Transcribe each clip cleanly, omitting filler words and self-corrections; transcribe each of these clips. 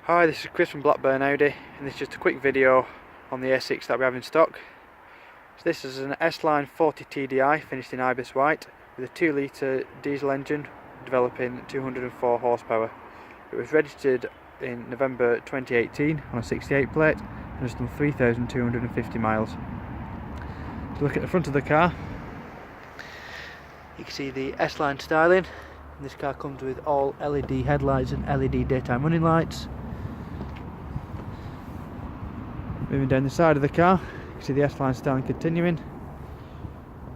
Hi, this is Chris from Blackburn Audi, and this is just a quick video on the S6 that we have in stock. So this is an S-Line 40 TDI finished in Ibis White with a 2 litre diesel engine developing 204 horsepower. It was registered in November 2018 on a 68 plate and has done 3,250 miles. So look at the front of the car. You can see the S-Line styling. This car comes with all LED headlights and LED daytime running lights. Moving down the side of the car, you can see the S-Line styling continuing.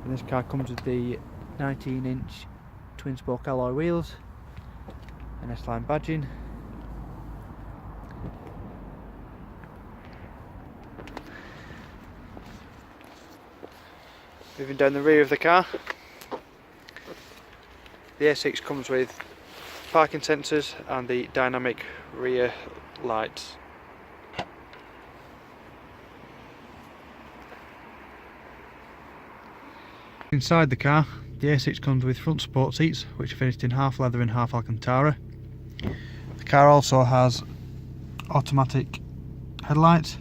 And this car comes with the 19-inch twin spoke alloy wheels and S-Line badging. Moving down the rear of the car, the S6 comes with parking sensors and the dynamic rear lights. Inside the car, the S6 comes with front support seats which are finished in half leather and half Alcantara. The car also has automatic headlights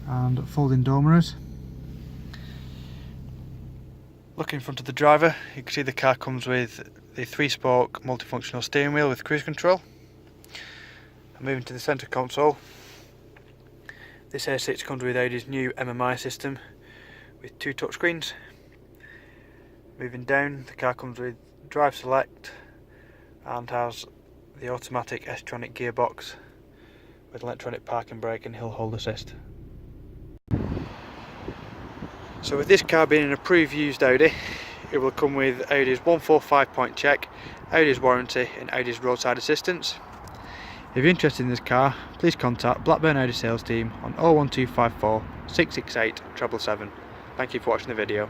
and folding door mirrors. Looking in front of the driver, you can see the car comes with the 3-spoke multifunctional steering wheel with cruise control. And moving to the centre console, this S6 comes with Audi's new MMI system with 2 touchscreens. Moving down, the car comes with drive select and has the automatic S-tronic gearbox with electronic parking brake and hill hold assist. So with this car being an approved used Audi, it will come with Audi's 145-point check, Audi's warranty and Audi's roadside assistance. If you're interested in this car, please contact Blackburn Audi sales team on 01254 668 777. Thank you for watching the video.